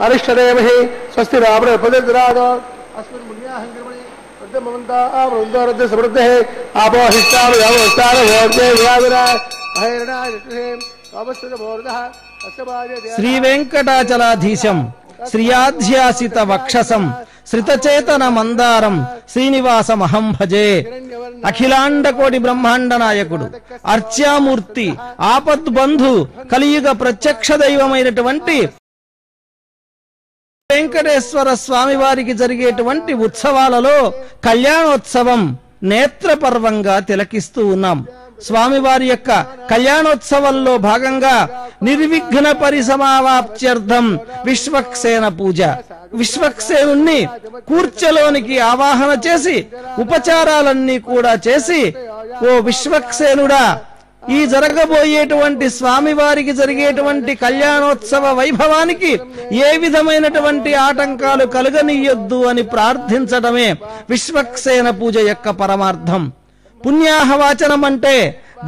अरिष्टदेवहि स्वस्ति रावणपदराग अस्मिन् मुन्याहङ्गिर्मणि वृद्धमवन्ता वृन्दोरद्ध समृद्धे आपो श्री वेंकटाचलाधीशं श्रियाध्यासित वक्षसं श्रितचेतन मंदारं श्रीनिवासमहं भजे अखिलांड कोटि ब्रह्मांड नायकुडु अर्च्यामूर्ति आपद्बंधु కలియుగ ప్రత్యక్ష దైవమైనటువంటి వెంకటేశ్వర స్వామి వారికి జరిగేటువంటి ఉత్సవాలలో కళ్యాణోత్సవం నేత్రపర్వంగా తిలకిస్తూ ఉన్నాం. స్వామివారి యొక్క కళ్యాణోత్సవంలో భాగంగా నిర్విఘ్న పరిసమాప్త్యర్థం విశ్వక్సేన పూజ. విశ్వక్సేనుణ్ణి కూర్చలోనికి ఆవాహన చేసి ఉపచారాలన్నీ కూడా చేసి, ఓ విశ్వక్సేనుడా, ఈ జరగబోయేటువంటి స్వామివారికి జరిగేటువంటి కళ్యాణోత్సవ వైభవానికి ఏ విధమైనటువంటి ఆటంకాలు కలుగనీయొద్దు అని ప్రార్థించడమే విశ్వక్సేన పూజ యొక్క పరమార్థం. పుణ్యాహవాచనం అంటే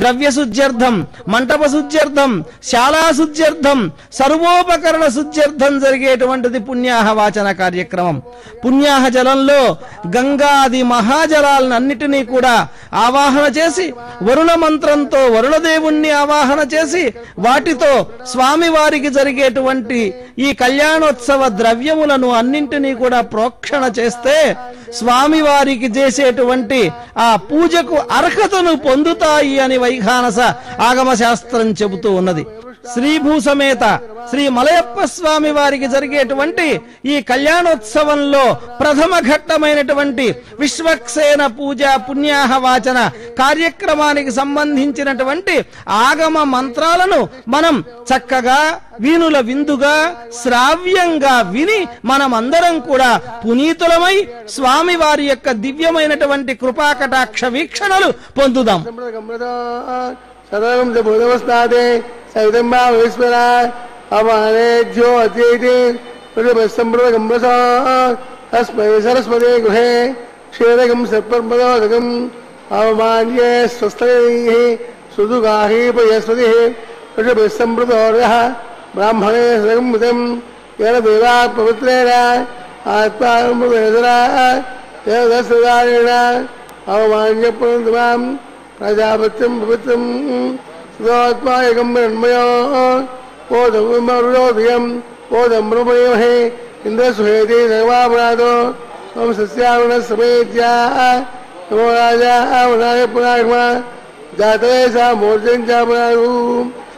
ద్రవ్య శుద్ధ్యర్థం, మంటప శుద్ధ్యర్థం, శాలా శుద్ధ్యర్థం, సర్వోపకరణ శుద్ధ్యర్థం జరిగేటువంటిది పుణ్యాహవాచన కార్యక్రమం. పుణ్యాహ జలంలో గంగాది మహాజలాలన్నిటినీ కూడా ఆవాహన చేసి, వరుణ మంత్రంతో వరుణదేవుణ్ణి ఆవాహన చేసి, వాటితో స్వామివారికి జరిగేటువంటి ఈ కళ్యాణోత్సవ ద్రవ్యములను అన్నింటినీ కూడా ప్రోక్షణ చేస్తే స్వామివారికి చేసేటువంటి ఆ పూజకు అర్హతను పొందుతాయి అని వైఖానస ఆగమ శాస్త్రం చెబుతూ ఉన్నది. శ్రీభూసమేత శ్రీ మలయప్ప స్వామి వారికి జరిగేటువంటి ఈ కళ్యాణోత్సవంలో ప్రథమ ఘట్టమైనటువంటి విశ్వక్సేన పూజ పుణ్యాహవాచన కార్యక్రమానికి సంబంధించినటువంటి ఆగమ మంత్రాలను మనం చక్కగా వీణుల విందుగా శ్రావ్యంగా విని మనమందరం కూడా పునీతులమై స్వామి వారి యొక్క దివ్యమైనటువంటి కృపాకటాక్ష వీక్షణలు పొందుదాం. సర్వం బోధవస్తాదే సవితంబా విస్మరా అమానేజ్యో అత్యేతి సంప్రదగంబస తస్మై సరస్వతే గృహే క్షీరగం సర్పర్మదోదకం అవమాన్యే స్వస్థైః సుదుగాహీపయస్వతి సంప్రదోర్యః బ్రాహ్మణే సగంతం ఏన దేవా పవిత్రేణ ఆత్మానుమృతేజరా దేవదస్సుదారేణ అవమాన్య పునంతమాం ప్రజాపత్యం పవిత్రం సుధాత్మాయకం మృణ్మయో ఓదమరుదోదయం ఓదం బ్రహ్మయోహే ఇంద్రసుహేతి సర్వాపరాధో ఓం సస్యావరణ సమేత్యా నమో రాజా వనాయ పునాగమ జాతవేశా మూర్జం చాపరాగు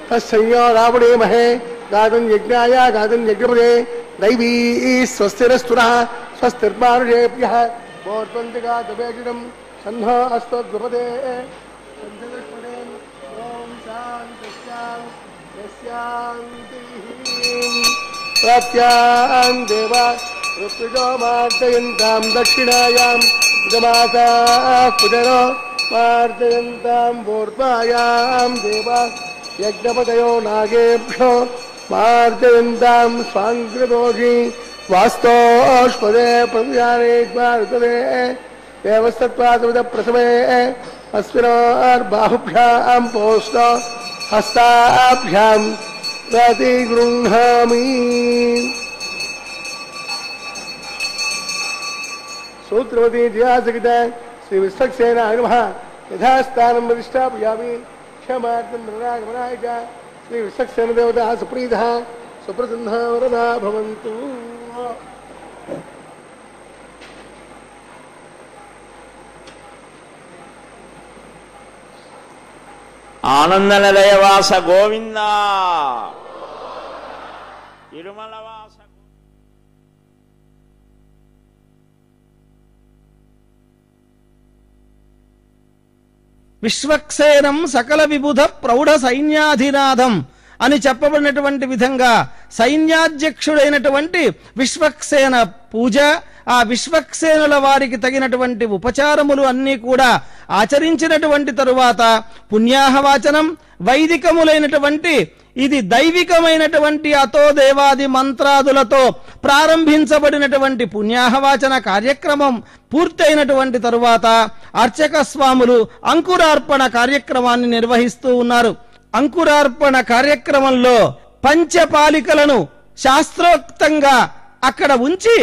తస్సంయో రావణేమహే గాతం యజ్ఞాయ గాతం యజ్ఞపదే దైవీ స్వస్తిరస్తునః స్వస్తిర్మానుషేభ్యః మోర్పంచగాతవేజితం సన్నో అస్తద్వపదే సంతలక్ష్మణే ఓం శాంతి ప్రత్యాం దేవ ఋతుజో మార్దయంతాం దక్షిణాయాం ఉదమాతా కుజరో మార్దయంతాం పూర్వాయాం దేవ యజ్ఞపదయో నాగేభ్యో మార్దయంతాం స్వాంగ్రదోషి వాస్తోష్పదే ప్రతిజానేత్వారుతదే దేవస్తత్వాదుద ప్రసమే అస్మినార్బాహుభ్యాం పోష్ట హస్తాభ్యాం ప్రతిగృహామి. సూత్రవతి జియాసగిత శ్రీ విశ్వక్సేనాయ నమః యథాస్థానం ప్రతిష్టాపయామి క్షమార్థం మృణాగమనాయ చ శ్రీ విశ్వక్సేన దేవతా సుప్రీతః సుప్రసన్నా వరదా భవంతు. ఆనంద నిలయవాస గోవింద, తిరుమలవాస. విశ్వక్సేనం సకల విబుధ ప్రౌఢ సైన్యాధినాథం అని చెప్పబడినటువంటి విధంగా సైన్యాధ్యక్షుడైనటువంటి విశ్వక్సేన పూజ, ఆ విశ్వక్సేనుల వారికి తగినటువంటి ఉపచారములు అన్నీ కూడా ఆచరించినటువంటి తరువాత పుణ్యాహవాచనం, వైదికములైనటువంటి ఇది దైవికమైనటువంటి అతో దేవాది మంత్రాదులతో ప్రారంభించబడినటువంటి పుణ్యాహవాచన కార్యక్రమం పూర్తయినటువంటి తరువాత అర్చక స్వాములు అంకురార్పణ కార్యక్రమాన్ని నిర్వహిస్తూ ఉన్నారు. అంకురార్పణ కార్యక్రమంలో పంచపాలికలను శాస్త్రోక్తంగా అక్కడ ఉంచి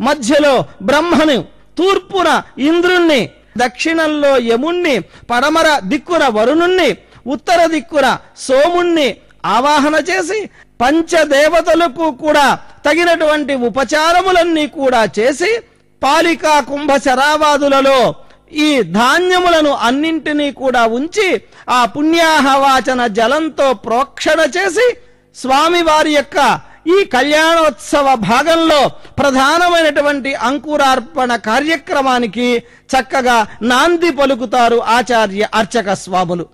మధ్యలో బ్రహ్మను, తూర్పున ఇంద్రుణ్ణి, దక్షిణంలో యముణ్ణి, పడమర దిక్కున వరుణుణ్ణి, ఉత్తర దిక్కున సోముణ్ణి ఆవాహన చేసి పంచదేవతలకు కూడా తగినటువంటి ఉపచారములన్నీ కూడా చేసి పాలికా కుంభశరావాదులలో ఈ ధాన్యములను అన్నింటినీ కూడా ఉంచి ఆ పుణ్యాహవాచన జలంతో ప్రోక్షణ చేసి స్వామివారి యొక్క ఈ కళ్యాణోత్సవ భాగంలో ప్రధానమైనటువంటి అంకురార్పణ కార్యక్రమానికి చక్కగా నాంది పలుకుతారు ఆచార్య అర్చక స్వాములు.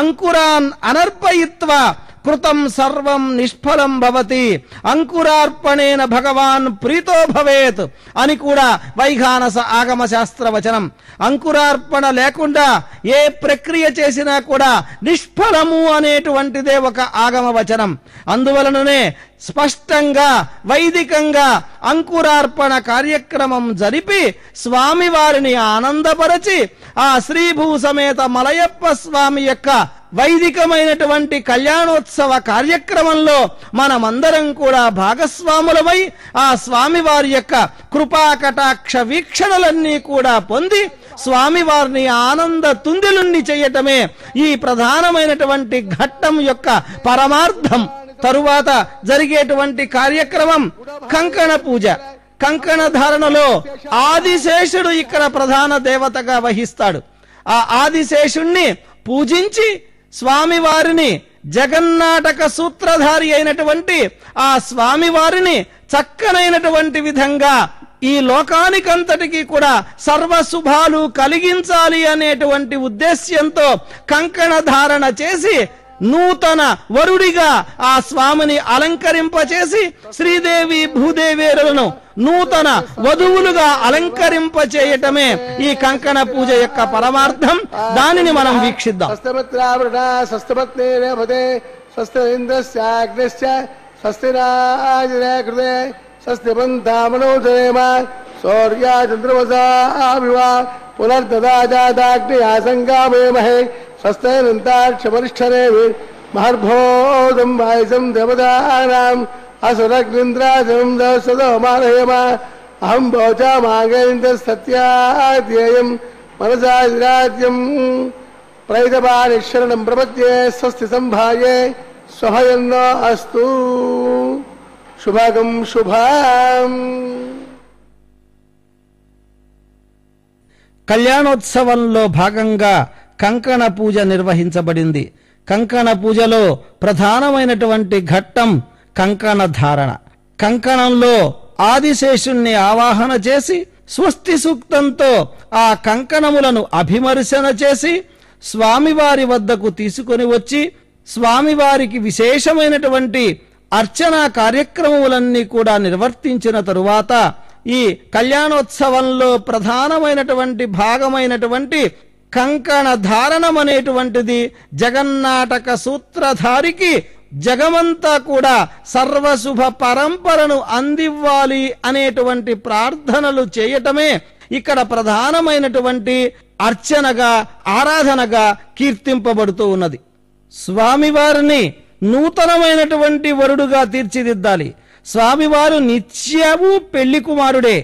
అంకురాన్ అనర్పయిత్వా కృతం సర్వం నిష్ఫలం భవతి, అంకురార్పణేన భగవాన్ ప్రీతో భవేత్ అని కూడా వైఖానస ఆగమ శాస్త్ర వచనం. అంకురార్పణ లేకుండా ఏ ప్రక్రియ చేసినా కూడా నిష్ఫలము అనేటువంటిదే ఒక ఆగమ వచనం. అందువలననే స్పష్టంగా వైదికంగా అంకురార్పణ కార్యక్రమం జరిపి స్వామివారిని ఆనందపరచి ఆ శ్రీభూ సమేత మలయప్ప స్వామి యొక్క వైదికమైనటువంటి కళ్యాణోత్సవ కార్యక్రమంలో మనమందరం కూడా భాగస్వాములమై ఆ స్వామివారి యొక్క కృపా కటాక్ష వీక్షణలన్నీ కూడా పొంది స్వామివారిని ఆనంద తుందిలుణ్ణి చేయటమే ఈ ప్రధానమైనటువంటి ఘట్టం యొక్క పరమార్థం. తరువాత జరిగేటువంటి కార్యక్రమం కంకణ పూజ. కంకణ ధారణలో ఆదిశేషుడు ఇక్కడ ప్రధాన దేవతగా వహిస్తాడు. ఆ ఆదిశేషుణ్ణి పూజించి స్వామివారిని, జగన్నాటక సూత్రధారి అయినటువంటి ఆ స్వామివారిని చక్కనైనటువంటి విధంగా ఈ లోకానికంతటికి కూడా సర్వశుభాలు కలిగించాలి అనేటువంటి ఉద్దేశ్యంతో కంకణ ధారణ చేసి నూతన వరుడిగా ఆ స్వామిని అలంకరింపచేసి శ్రీదేవి భూదేవేరులను నూతన వధువులుగా అలంకరింపచేయటమే ఈ కంకణ పూజ యొక్క పరమార్థం. దానిని మనం వీక్షిద్దాం. పునర్దాదాగ్నియాసంగామేమహే స్వస్తైనంతాక్షపరిష్ఠరే మహర్భోదం వాయసం దేవతానాం అసురగ్నింద్రాజం సదోమానహేమ అహం భోజామాగేంద్ర సత్యాధ్యేయం మనసారాజ్యం ప్రైతపానిశరణం ప్రపద్యే స్వస్తి సంభాయే స్వహయన్నో అస్తు. శుభగం శుభం. కళ్యాణోత్సవంలో భాగంగా కంకణ పూజ నిర్వహించబడింది. కంకణ పూజలో ప్రధానమైనటువంటి ఘట్టం కంకణ ధారణ. కంకణంలో ఆదిశేషుణ్ణి ఆవాహన చేసి స్వస్తి సూక్తంతో ఆ కంకణములను అభిమర్శన చేసి స్వామివారి వద్దకు తీసుకొని వచ్చి స్వామివారికి విశేషమైనటువంటి అర్చనా కార్యక్రమములన్నీ కూడా నిర్వర్తించిన తరువాత ఈ కళ్యాణోత్సవంలో ప్రధానమైనటువంటి భాగమైనటువంటి కంకణ ధారణం అనేటువంటిది జగన్నాటక సూత్రధారికి జగమంతా కూడా సర్వశుభ పరంపరను అందివ్వాలి అనేటువంటి ప్రార్థనలు చేయటమే ఇక్కడ ప్రధానమైనటువంటి అర్చనగా, ఆరాధనగా కీర్తింపబడుతూ ఉన్నది. స్వామివారిని నూతనమైనటువంటి వరుడుగా తీర్చిదిద్దాలి. స్వామివారు నిత్యము పెళ్లి కుమారుడే.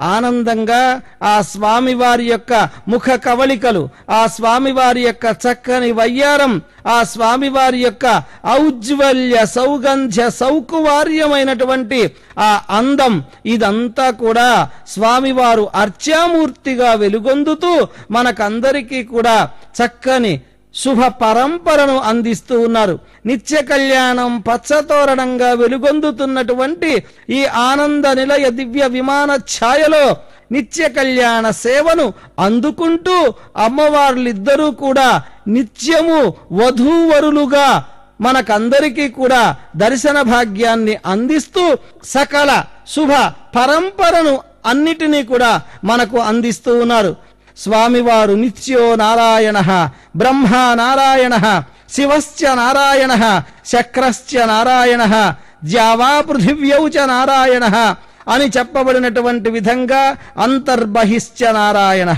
ఆనందంగా ఆ స్వామివారి యొక్క ముఖ కవళికలు, ఆ స్వామివారి యొక్క చక్కని వయ్యారం, ఆ స్వామివారి యొక్క ఔజ్వల్య సౌగంధ్య సౌకువార్యమైనటువంటి ఆ అందం, ఇదంతా కూడా స్వామివారు అర్చామూర్తిగా వెలుగొందుతూ మనకందరికీ కూడా చక్కని శుభ పరంపరను అందిస్తూ ఉన్నారు. నిత్య కళ్యాణం పచ్చతోరణంగా వెలుగొందుతున్నటువంటి ఈ ఆనంద నిలయ దివ్య విమాన ఛాయలో నిత్య కళ్యాణ సేవను అందుకుంటూ అమ్మవార్లిద్దరూ కూడా నిత్యము వధూవరులుగా మనకందరికీ కూడా దర్శన భాగ్యాన్ని అందిస్తూ సకల శుభ పరంపరను అన్నిటినీ కూడా మనకు అందిస్తూ ఉన్నారు. స్వామివారు నిత్యో నారాయణ, బ్రహ్మ నారాయణ, శివశ్చ నారాయణ, శక్రశ్చ నారాయణ, ద్యావా పృథివ్యౌ చ నారాయణ అని చెప్పబడినటువంటి విధంగా అంతర్బహిశ్చ నారాయణ.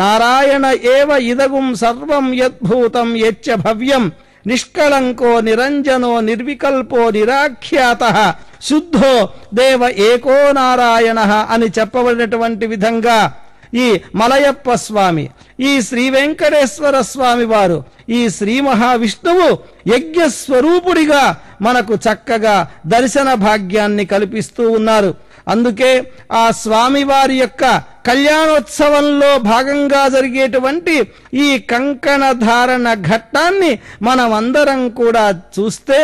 నారాయణ ఏవ ఇదగుం సర్వం యద్భూతం యచ్చ భవ్యం నిష్కళంకో నిరంజనో నిర్వికల్పో నిరాఖ్యాత శుద్ధో దేవ ఏకో నారాయణ అని చెప్పబడినటువంటి విధంగా ఈ మలయప్ప స్వామి, ఈ శ్రీ వెంకటేశ్వర స్వామి వారు, ఈ శ్రీ మహావిష్ణువు యజ్ఞస్వరూపుడిగా మనకు చక్కగా దర్శన భాగ్యాన్ని కల్పిస్తూ ఉన్నారు. అందుకే ఆ స్వామివారి యొక్క కళ్యాణోత్సవంలో భాగంగా జరిగేటువంటి ఈ కంకణ ధారణ ఘట్టాన్ని మనమందరం కూడా చూస్తే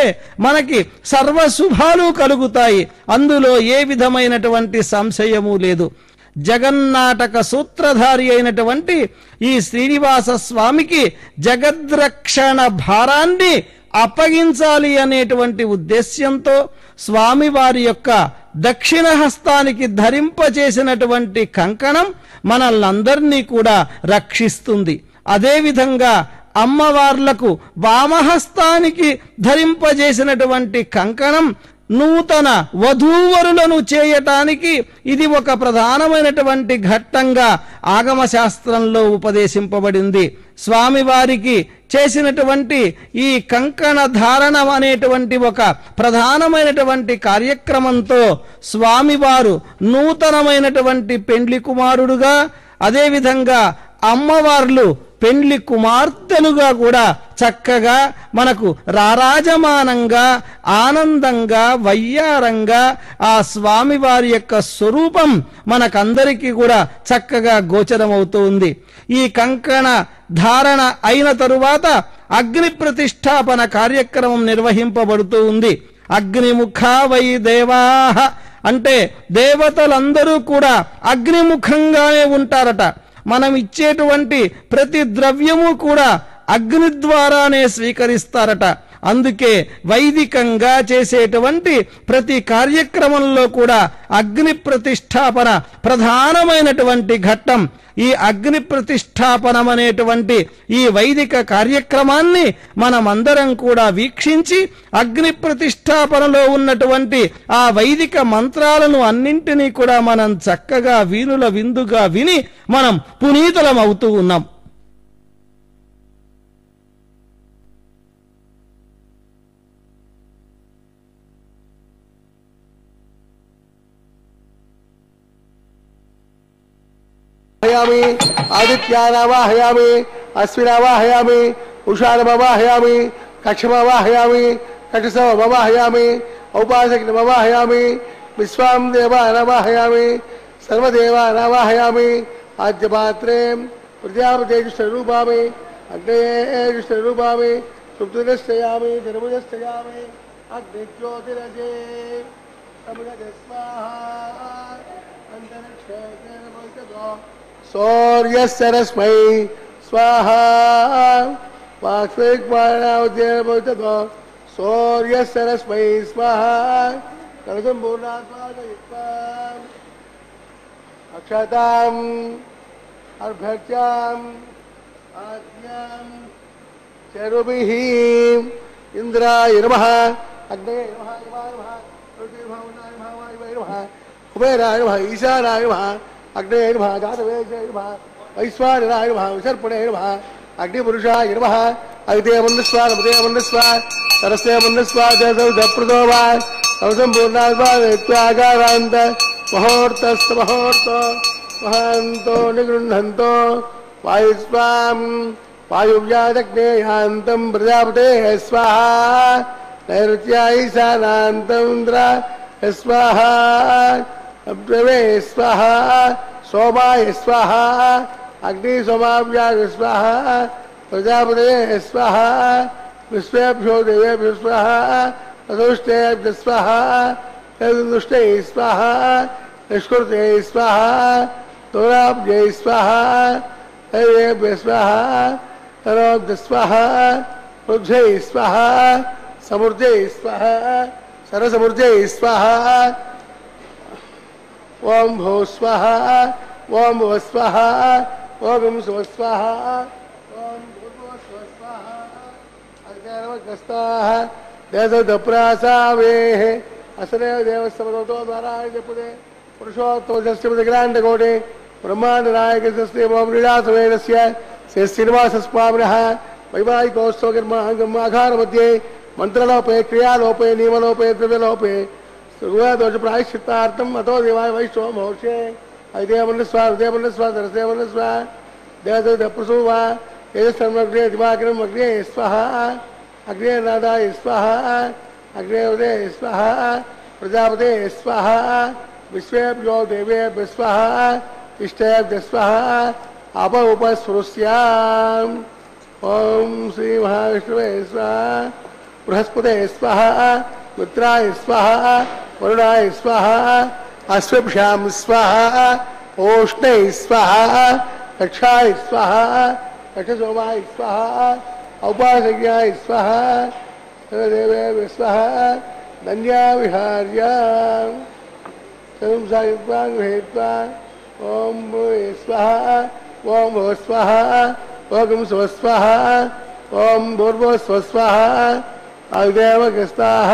మనకి సర్వశుభాలు కలుగుతాయి. అందులో ఏ విధమైనటువంటి సంశయము లేదు. జగన్నాటక సూత్రధారి అయినటువంటి ఈ శ్రీనివాస స్వామికి జగద్రక్షణ భారాన్ని అప్పగించాలి అనేటువంటి ఉద్దేశ్యంతో స్వామివారి యొక్క దక్షిణ హస్తానికి ధరింపచేసినటువంటి కంకణం మనల్నందరినీ కూడా రక్షిస్తుంది. అదేవిధంగా అమ్మవార్లకు వామహస్తానికి ధరింపజేసినటువంటి కంకణం నూతన వధూవరులను చేయటానికి ఇది ఒక ప్రధానమైనటువంటి ఘట్టంగా ఆగమ శాస్త్రంలో ఉపదేశింపబడింది. స్వామివారికి చేసినటువంటి ఈ కంకణ ధారణం అనేటువంటి ఒక ప్రధానమైనటువంటి కార్యక్రమంతో స్వామివారు నూతనమైనటువంటి పెండ్లి కుమారుడుగా, అదేవిధంగా అమ్మవార్లు పెండ్లి కుమార్తెలుగా కూడా చక్కగా మనకు రారాజమానంగా ఆనందంగా వయ్యారంగా ఆ స్వామివారి యొక్క స్వరూపం మనకందరికీ కూడా చక్కగా గోచరమవుతూ ఉంది. ఈ కంకణ ధారణ అయిన తరువాత అగ్ని ప్రతిష్టాపన కార్యక్రమం నిర్వహింపబడుతూ ఉంది. అగ్నిముఖా వై దేవాహ అంటే దేవతలందరూ కూడా అగ్నిముఖంగానే ఉంటారట. మనం ఇచ్చేటువంటి ప్రతి ద్రవ్యము కూడా అగ్ని ద్వారానే స్వీకరిస్తారట. అందుకే వైదికంగా చేసేటువంటి ప్రతి కార్యక్రమంలో కూడా అగ్ని ప్రతిష్టాపన ప్రధానమైనటువంటి ఘట్టం. ఈ అగ్ని ప్రతిష్టాపనం అనేటువంటి ఈ వైదిక కార్యక్రమాన్ని మనమందరం కూడా వీక్షించి అగ్ని ప్రతిష్టాపనలో ఉన్నటువంటి ఆ వైదిక మంత్రాలను అన్నింటినీ కూడా మనం చక్కగా వీనుల విందుగా విని మనం పునీతులం అవుతూ ఉన్నాం. आदित्यानावाहयामि अश्विनावाहयामि उषानमवाहयामि कक्षमवाहयामि कटसमवाहयामि औपासकनमवाहयामि विश्वां देवानवाहयामि सर्वदेवानवाहयामि आद्यपात्रे प्रजापतेजुष्टरूपामि अग्नेजुष्टरूपामि सुप्तुदश्चयामि धर्मजश्चयामि अग्निज्योतिरजे स्वाहा अंतरिक्षेत्र सूर्यस्मै स्वाहा वाक्वेक्वाणावतीर्भवतो सूर्यस्मै स्वाहा कलशम्पूर्णात्मादयित्वाम् अक्षताम् अर्भ्यर्च्याम् आज्ञाम् चरुभिः इन्द्राय नमः अग्नये नमः नमः कुबेराय नमः ईशानाय नमः अग्नये नमः जातवेदाय नमः वैश्वानराय नमः विसर्पणे नमः अग्निपुरुषाय नमः अग्ने मन्दस्वा नमते मन्दस्वा सरस्ते मन्दस्वा देवप्रदो वा संपूर्णात्मागारान्त ముహూర్తస్సు ముహూర్తో మహాంతో నిగృహంతో వాయుస్వాం వాయువ్యాదగ్నేయాంతం ప్రజాపతే స్వాహా నైరుత్యాయిశానాంతంద్ర స్వాహా అబ్రవే స్వాహా సోమాయ స్వాహా అగ్ని సోమావ్యాయ స్వాహా ప్రజాపతే స్వాహా విశ్వేభ్యో దేవేభ్యో స్వాహా అదృష్టేభ్య స్వాహా దుష్టే స్వాహా నిష్కృతే స్వాహా దూరాబ్జై స్వాహా హైవేభ్య స్వాహా తరోభ్య స్వాహా వృద్ధై స్వాహా సమృద్ధై స్వాహా సరసమృద్ధై స్వాహా ఓం భూ స్వాహా ఓం భువ స్వాహా ఓం శివ స్వాహా ఓం భూర్భువ శివ స్వాహా అగ్నిర్వగ్రస్తాః దేశదప్రాసావేః అసరేవ దేవస్తమతో నారాయణ జపుదే పురుషోత్తమస్యగ్రాండకోటే బ్రహ్మాండ నాయకస్య ఓం లీలాసవేదస్య శ్రీ శ్రీనివాసస్వామినః వైవాహికోత్సవకర్మాఘార మధ్యే మంత్రలోపే క్రియాలోపే నియమలోపే ద్రవ్యలోపే దోష ప్రాయశ్చిత్తార్థం అతో దేవాయ వైష్ణవ మహర్షే ఐదేవన్నస్వా హృదయవన్నస్వా దరసేవన్నస్వా దేవదప్రసూవా తేజస్సర్వగ్నే దివాకరం అగ్నే స్వహ అగ్నే నాదాయ స్వహ అగ్నే ఉదయ స్వహ ప్రజాపతే స్వహ విశ్వేభ్యో దేవేభ్య స్వహ ఇష్టేభ్య స్వహ అప ఉపస్పృశ్యాం ఓం శ్రీ మహావిష్ణువే స్వహ బృహస్పతే స్వహ మిత్రాయ స్వహ వరుణాయ స్వహ అశ్వభ్యాం స్వహ ఓష్ణై స్వహ రక్షాయ స్వహ రక్షసోమాయ స్వహ ఔపాసజ్ఞాయ స్వహ దేవేభ్య స్వహ ధన్యా విహార్యాం సర్వం సాగిత్వా గృహీత్వా ఓం భూయ స్వహ ఓం భువ స్వహ ఓం శివ స్వహ ఓం భూర్భువ స్వ స్వహ ఆయుదేవగ్రస్తాః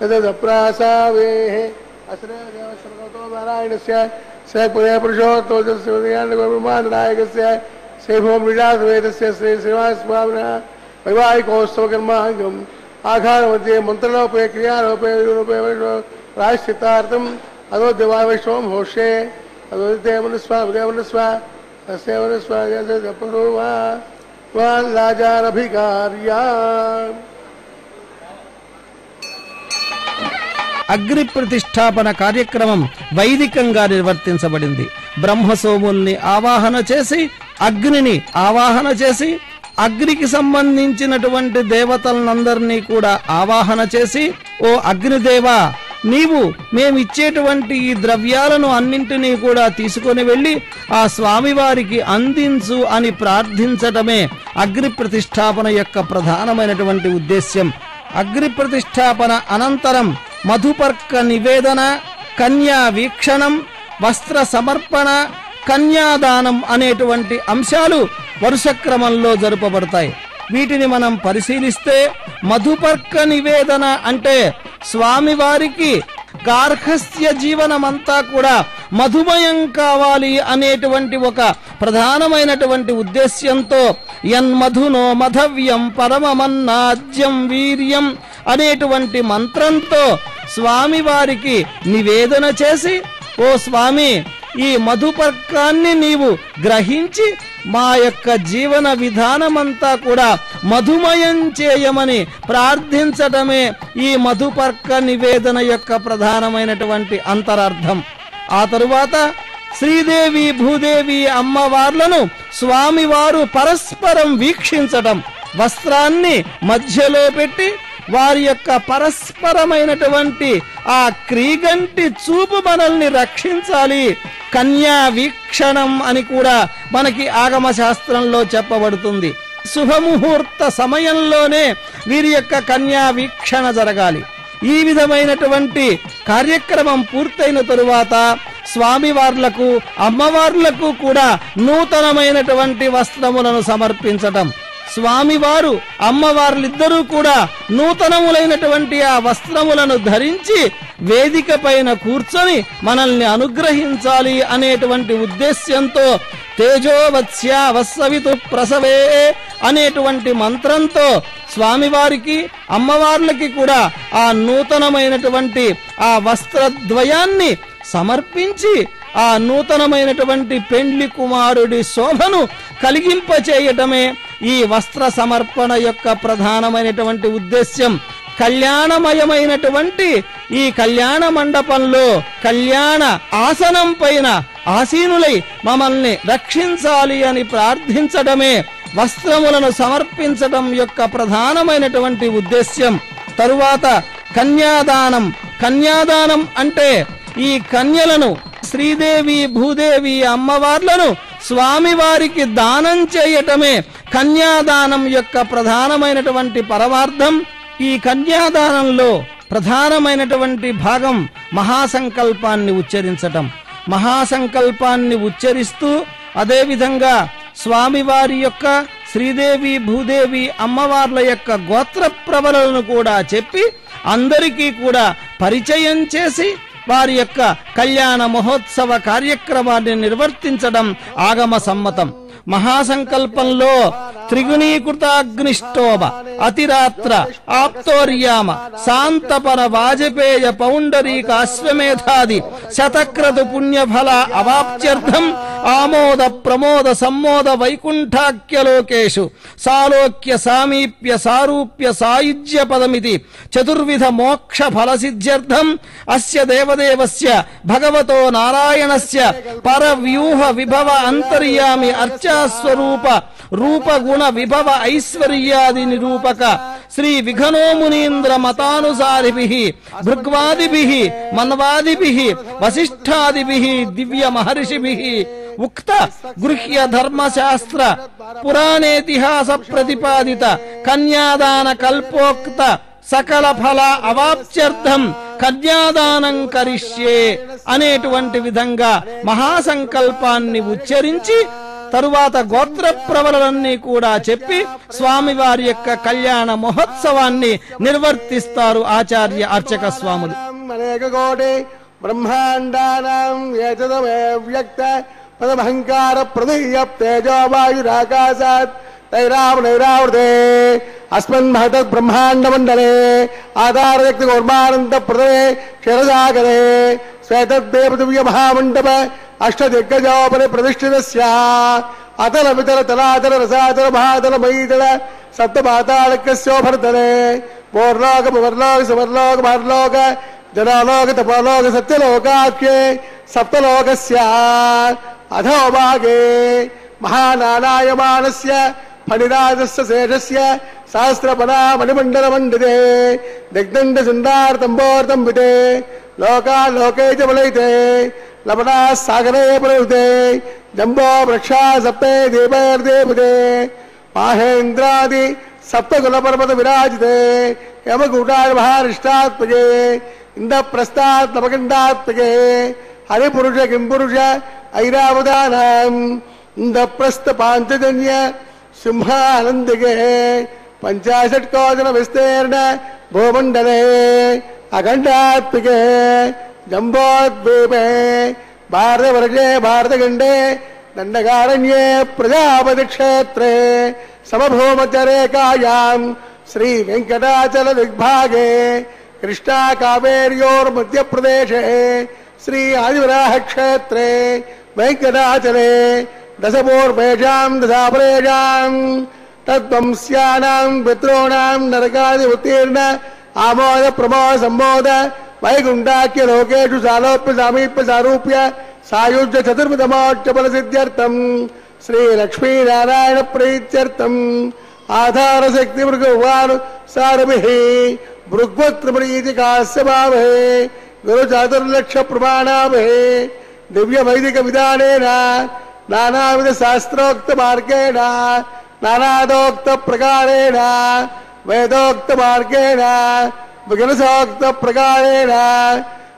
తదప్రాసావేః అసరేవ దేవస్తమతో నారాయణస్య శ్రీ పురుషోత్తమస్య బ్రహ్మాండనాయకస్య శ్రీ భూం లీలాసవేదస్య శ్రీ శ్రీనివాసస్వామినః వైవాహికోత్సవకర్మాంగం ఆఘార మధ్యే మంత్రలోపే క్రియాలోపే రూపే ప్రాయశ్చిత్తార్థం అదో దేవాయ వైష్ణవం హోషే అదో దేవనస్వ ఉదయవనస్వ తస్యవనస్వ జపూర్వా రాజారభికార్యా. అగ్ని ప్రతిష్టాపన కార్యక్రమం వైదికంగా నిర్వర్తించబడింది. బ్రహ్మసోముల్ని ఆవాహన చేసి అగ్నిని ఆవాహన చేసి అగ్నికి సంబంధించినటువంటి దేవతలందరినీ కూడా ఆవాహన చేసి, ఓ అగ్నిదేవా, నీవు మేమిచ్చేటువంటి ఈ ద్రవ్యాలను అన్నింటినీ కూడా తీసుకొని వెళ్ళి ఆ స్వామివారికి అందించు అని ప్రార్థించటమే అగ్ని ప్రతిష్టాపన యొక్క ప్రధానమైనటువంటి ఉద్దేశ్యం. అగ్ని ప్రతిష్టాపన అనంతరం మధుపర్క నివేదన, కన్యా వీక్షణం, వస్త్ర సమర్పణ, కన్యాదానం అనేటువంటి అంశాలు వరుస క్రమంలో జరుపబడతాయి. వీటిని మనం పరిశీలిస్తే మధుపర్క నివేదన అంటే స్వామివారికి గార్హస్థ్య జీవనమంతా కూడా మధుమయం కావాలి అనేటువంటి ఒక ప్రధానమైనటువంటి ఉద్దేశ్యంతో యన్మధునో మధవ్యం పరమమన్నాజ్యం వీర్యం అనేటువంటి మంత్రంతో స్వామివారికి నివేదన చేసి, ఓ స్వామి, ఈ మధుపర్కాన్ని నీవు గ్రహించి మా యొక్క జీవన విధానమంతా కూడా మధుమయం చేయమని ప్రార్థించటమే ఈ మధుపర్క నివేదన యొక్క ప్రధానమైనటువంటి అంతరార్థం. ఆ తరువాత శ్రీదేవి భూదేవి అమ్మవార్లను స్వామివారు పరస్పరం వీక్షించటం, వస్త్రాన్ని మధ్యలో పెట్టి వారి యొక్క పరస్పరమైనటువంటి ఆ క్రీగంటి చూపు మనల్ని రక్షించాలి. కన్యా వీక్షణం అని కూడా మనకి ఆగమ శాస్త్రంలో చెప్పబడుతుంది. శుభముహూర్త సమయంలోనే వీరి యొక్క కన్యా వీక్షణ జరగాలి. ఈ విధమైనటువంటి కార్యక్రమం పూర్తయిన తరువాత స్వామివార్లకు అమ్మవార్లకు కూడా నూతనమైనటువంటి వస్త్రములను సమర్పించటం. స్వామివారు అమ్మవార్లిద్దరూ కూడా నూతనములైనటువంటి ఆ వస్త్రములను ధరించి వేదిక పైన కూర్చొని మనల్ని అనుగ్రహించాలి అనేటువంటి ఉద్దేశ్యంతో తేజోవత్స్యా వత్సవితు ప్రసవే అనేటువంటి మంత్రంతో స్వామివారికి అమ్మవార్లకి కూడా ఆ నూతనమైనటువంటి ఆ వస్త్రద్వయాన్ని సమర్పించి ఆ నూతనమైనటువంటి పెండ్లి కుమారుడి శోభను కలిగింపచేయటమే ఈ వస్త్ర సమర్పణ యొక్క ప్రధానమైనటువంటి ఉద్దేశ్యం. కళ్యాణమయమైనటువంటి ఈ కళ్యాణ మండపంలో కళ్యాణ ఆసనం పైన ఆసీనులై మమ్మల్ని రక్షించాలి అని ప్రార్థించడమే వస్త్రములను సమర్పించడం యొక్క ప్రధానమైనటువంటి ఉద్దేశ్యం. తరువాత కన్యాదానం. కన్యాదానం అంటే ఈ కన్యలను శ్రీదేవి భూదేవి అమ్మవార్లను స్వామివారికి దానం చేయటమే కన్యాదానం యొక్క ప్రధానమైనటువంటి పరమార్థం. ఈ కన్యాదానంలో ప్రధానమైనటువంటి భాగం మహాసంకల్పాన్ని ఉచ్చరించటం. మహాసంకల్పాన్ని ఉచ్చరిస్తూ అదేవిధంగా స్వామివారి యొక్క శ్రీదేవి భూదేవి అమ్మవార్ల యొక్క గోత్ర ప్రబలను కూడా చెప్పి అందరికీ కూడా పరిచయం చేసి వారి యొక్క కళ్యాణ మహోత్సవ కార్యక్రమాన్ని నిర్వర్తించడం ఆగమ సమ్మతం. మహాసంకల్పంలో త్రిగుణీకృతాగ్నిష్టోభ అతిరాత్ర ఆప్తోర్యామ శాంతపర వాజపేయ పౌండరీక అశ్వమేధాది శతక్రతు పుణ్యఫల అవాప్త్యర్థం ఆమోద ప్రమోద సమ్మోద వైకుంఠాఖ్యలోకేషు సాలోక్య సామీప్య సారూప్య సాయుజ్య పదమితి చతుర్విధ మోక్ష ఫలసిద్ధ్యర్థం అస్య దేవదేవస్య భగవతో నారాయణస్య పరవ్యూహ విభవ అంతర్యామి అర్చాస్వరూప రూపగుణ విభవ ఐశ్వర్యాది నిరూపక శ్రీ విఘనో మునీంద్ర మతానుసారిభిః భృగ్వాదిభిః మన్వాదిభిః వసిష్ఠాదిభిః దివ్య మహర్షిభిః ఉక్త గృహ్య ధర్మశాస్త్ర పురాణేతిహాస ప్రతిపాదిత కన్యాదాన కల్పోక్త సకల ఫల అవాప్త్యర్థం కన్యాదానం కరిష్యే అనేటువంటి విధంగా మహాసంకల్పాన్ని ఉచ్చరించి తరువాత గోత్ర ప్రవలన్నీ కూడా చెప్పి స్వామివారి యొక్క కళ్యాణ మహోత్సవాన్ని నిర్వర్తిస్తారు ఆచార్య అర్చక స్వాములు. అనేక కోటి బ్రహ్మాండానాం ఏతదమే వ్యక్త పదమహంకార ప్రదీయ తేజో వాయురాకాశాత్ తైరావృతే అస్మన్ మహతత్ బ్రహ్మాండ మండలే ఆధారవ్యక్తి గౌర్మానంద ప్రదే క్షీరసాగరే శ్వేతద్దేవదివ్య మహామండప అష్టదిగ్గజోపరి ప్రతిష్ఠితస్య అతల వితల తలాతల రసాతల మహాతల మయీతల సప్తపాతాళకస్యోభర్తలే పూర్లోక పువర్లోక సువర్లోక మహర్లోక జనాలోక తపోలోక సత్యలోకాఖ్యే సప్తలోకస్య అధోభాగే మహానానాయమానస్య ఫణిరాజస్య శేషస్య సహస్రపదా మణిమండల మండితే దిగ్దండ సుందార్తంబోర్తం వితే లోకాలోకే చ బలైతే లవణా సాగరే ప్రవృతే జంబో వృక్షా సప్తే దేవైర్దేవతే మాహేంద్రాది సప్తగుణ పర్వత విరాజితే యమకూటాయ మహారిష్టాత్మజే ఇంద్రప్రస్థాత్ నవకండాత్మజే హరిపురుష కింపురుష ఐరావదానం ఇంద్రప్రస్థ పాంచజన్య సింహానందికే పంచాశట్కోజన విస్తీర్ణ భూమండలే అఖండాత్మికే జంబోద్వీపే భారతవర్షే భారతఖండే దండకారణ్యే ప్రజాపతి క్షేత్రే సమభూమచరేకాయాం శ్రీ వెంకటాచల దిగ్భాగే కృష్ణా కావేర్యోర్మధ్యప్రదేశే శ్రీ ఆదివరాహ క్షేత్రే వెంకటాచలే దశపూర్వేషాం దశాపరేషాం తద్వంస్యానాం పితॄణాం నరకాది ఉత్తీర్ణ ఆమోద ప్రమోద సంబోధ వైకుంఠాఖ్య లోకేషు సాలోప్య సామీప్య సారూప్య సాయుజ్య చతుర్విధమోక్షఫల సిద్ధ్యర్థం శ్రీ లక్ష్మీనారాయణ ప్రీత్యర్థం ఆధార శక్తి మృగవాను సారభిః భృగ్వత్రిప్రీతి కాశ్యభావే గురు చాతుర్లక్ష ప్రమాణాభే దివ్య వైదిక విధానేన నానావిధ శాస్త్రోక్త మార్గేణ నానాదోక్త ప్రకారేణ వేదోక్త మార్గేణ విఘనసోక్త ప్రకారేణ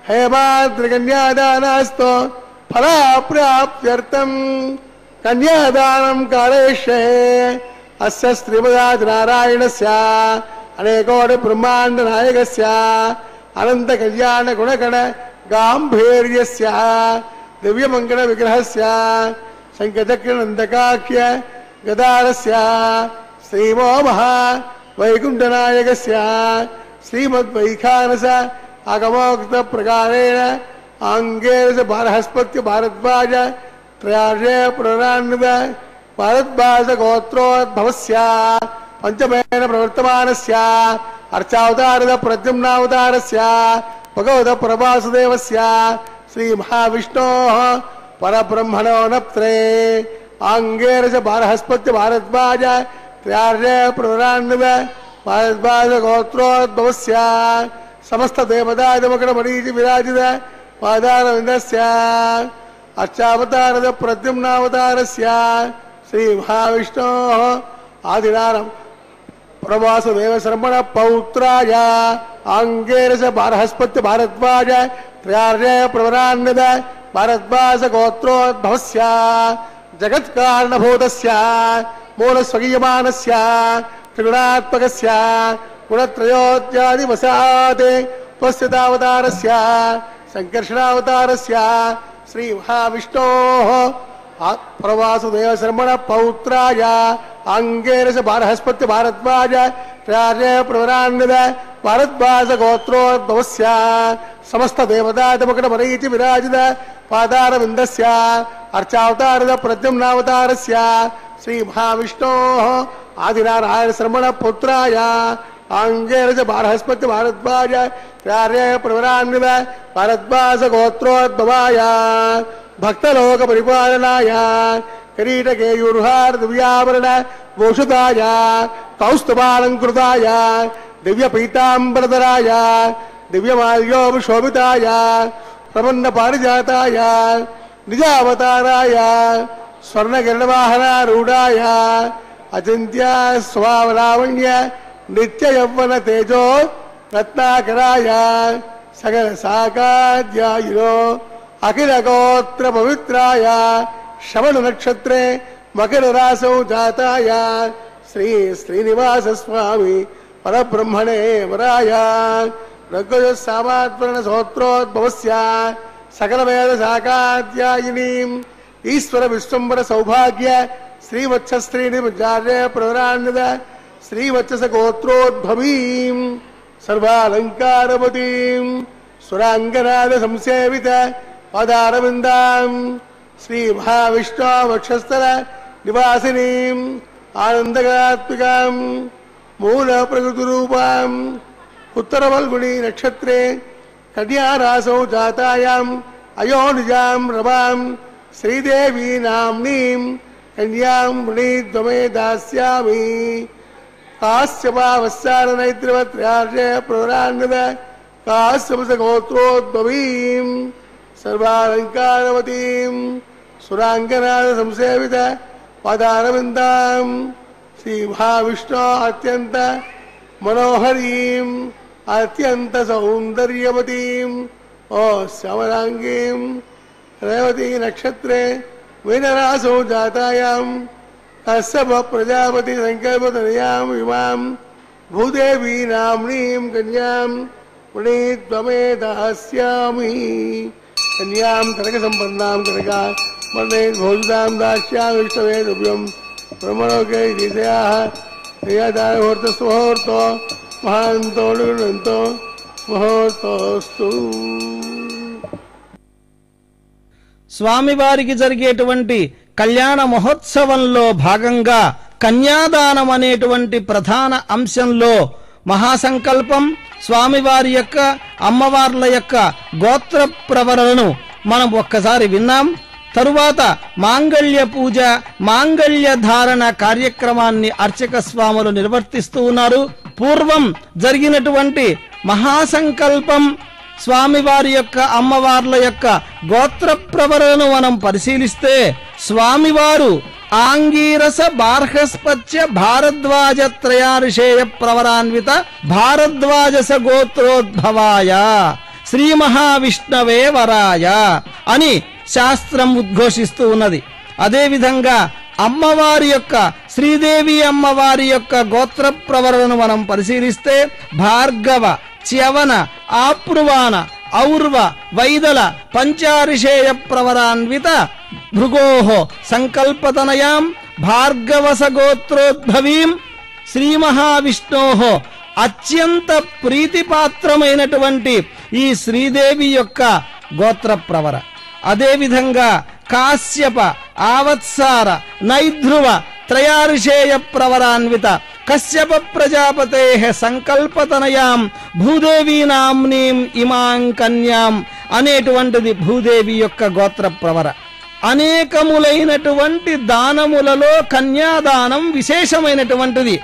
హేమాద్రికన్యాదానాస్తో ఫలాప్రాప్త్యర్థం కన్యాదానం కారయిష్యే అస్య శ్రీమదాది నారాయణస్య అనేకోటి బ్రహ్మాండ నాయకస్య అనంత కళ్యాణ గుణగణ గాంభీర్యస్య దివ్యమంగళ విగ్రహస్య శంఖచక్ర నందకాఖ్య గదారస్య శ్రీమో మహా వైకుంఠనాయకస్య శ్రీమద్వైఖానస అగమోక్త ప్రకారేణ आंगेरस बारहस्पत्य भारद्वाज त्रयार्षे पुनरान्वित भारद्वाज गोत्रोद्भवस्य पंचमेन प्रवर्तमानस्य अर्चावतारद प्रद्युम्नावतारस्य भगवत प्रभासदेवस्य श्री महाविष्णोः परब्रह्मणो नप्त्रे आंगेरस बारहस्पत्य भारद्वाज त्रयार्षे पुनरान्वित भारद्वाज गोत्रोद्भवस्य समस्त देवतादिमकड़ मरीचि विराजित पादारविन्दस्य अर्चावतारद प्रद्युम्नावतारस्य श्री महाविष्णोः आदिनारं प्रभासदेव शर्मण पौत्राय आंगेरस बारहस्पत्य भारद्वाज त्रयार्षे प्रवरान्वित भारद्वाज गोत्रोद्भवस्य जगत्कारणभूतस्य मूलस्वगीयमानस्य त्रिगुणात्मकस्य गुणत्रयोत्यादिवशात् त्वस्यतावतारस्य संकर्षणावतारस्य श्री महाविष्णोः प्रवासुदेव शर्मण पौत्राय आंगेरस बारहस्पत्य भारद्वाज त्रयार्षे प्रवरान्वित भारद्वाज गोत्रोद्भवस्य समस्त देवतादिमकड़ मरीचि विराजित पादारविन्दस्य अर्चावतारद प्रद्युम्नावतारस्य श्री महाविष्णोः आदिनारायण शर्मण पुत्राय आंगेरस बारहस्पत्य भारद्वाज त्रयार्षे प्रवरान्वित भारद्वाज गोत्रोद्भवाय भक्तलोक परिपालनाय किरीटकेयूर्हार दिव्याभरण भूषिताय कौस्तुभालंकृताय दिव्य पीतांबरधराय दिव्यमाल्योपशोभिताय प्रपन्न पारिजाताय निजावताराय स्वर्णकिरणवाहनारूढाय अचिन्त्य स्वावलावण्य नित्य यौवन तेजो रत्नाकराय सकल साकाध्यायिनो अखिल गोत्र पवित्राय श्रवण नक्षत्रे मकर रासौ जाताय श्री श्रीनिवास स्वामी परब्रह्मणे वराय ऋग्वेद सामात्वरण सोत्रोद्भवस्य सकल वेद शाकाध्यायिनीं ईश्वर विश्वंबर सौभाग्य श्रीवत्स श्रीनिर्जार्य प्रवरान्वित श्रीवत्स गोत्रोद्भवीं सर्वालंकारवतीं सुरांगनाद संसेवित पदारविन्दां श्री महाविष्णु वक्षस्थल निवासिनीं आनंदगात्मिकां मूल प्रकृति रूपां उत्तरवल्गुणी नक्षत्रे कन्यारासौ जातायां अयोनिजां रमां श्रीदेवी नाम्नीं कन्यां वृणीद्वमे दास्यामि काश्यपावस्सारनैत्रिवत्र्यार्षे प्रवरान्वित काश्यपसगोत्रोद्भवीं सर्वालंकारवतीं सुरांगनाद संसेवित पदारविन्दां श्री महाविष्णु अत्यंत मनोहरीं अत्यंत सौंदर्यवतीं ओ श्यामलांगीं रेवती नक्षत्रे मीनरासौ जातायां कश्यप प्रजापति संकल्पतनयां इमां भूदेवी नाम्नीं कन्यां वृणीत्वमे दास्यामि कन्यां कनकसम्पन्नां कनका मर्णे भोजतां दास्यामि इष्टवे तुभ्यं ब्रह्मलोके दिशयाः मुहूर्तो महान्तो निगृह्णन्तो मुहूर्तोस्तु। స్వామివారికి జరిగేటువంటి కళ్యాణ మహోత్సవంలో భాగంగా కన్యాదానం అనేటువంటి ప్రధాన అంశంలో మహాసంకల్పం స్వామివారి యొక్క అమ్మవార్ల యొక్క గోత్ర ప్రవరణను మనం ఒక్కసారి విన్నాం. తరువాత మాంగళ్య పూజ మాంగళ్య ధారణ కార్యక్రమాన్ని అర్చక స్వాములు నిర్వర్తిస్తూ ఉన్నారు. పూర్వం జరిగినటువంటి మహాసంకల్పం స్వామివారి యొక్క అమ్మవార్ల యొక్క గోత్ర ప్రవరణను మనం పరిశీలిస్తే స్వామివారు ఆంగీరస బార్హస్పత్య భారద్వాజ త్రయార్షేయ ప్రవరాన్విత భారద్వాజస గోత్రోద్భవాయ శ్రీ మహావిష్ణవే వరాయ అని శాస్త్రం ఉద్ఘోషిస్తూ ఉన్నది. అదేవిధంగా అమ్మవారి యొక్క శ్రీదేవి అమ్మవారి యొక్క గోత్ర ప్రవరణను మనం పరిశీలిస్తే భార్గవ చ్యవన ఆప్రువాన ఔర్వ వైదల పంచారిషేయ ప్రవరాన్విత భృగోః సంకల్పతనయాం భార్గవస గోత్రోద్భవీం శ్రీ మహావిష్ణోః అత్యంత ప్రీతిపాత్రమైనటువంటి ఈ శ్రీదేవి యొక్క గోత్ర ప్రవర. అదేవిధంగా కాశ్యప, ఆవత్సార, నైధ్రువ, త్రయార్షేయ ప్రవరాన్విత కశ్యప ప్రజాపతే సంకల్పతనయాం భూదేవీనాంనీం ఇమాం కన్యాం అనేటువంటిది భూదేవి యొక్క గోత్ర ప్రవర. అనేకములైనటువంటి దానములలో కన్యాదానం విశేషమైనటువంటిది.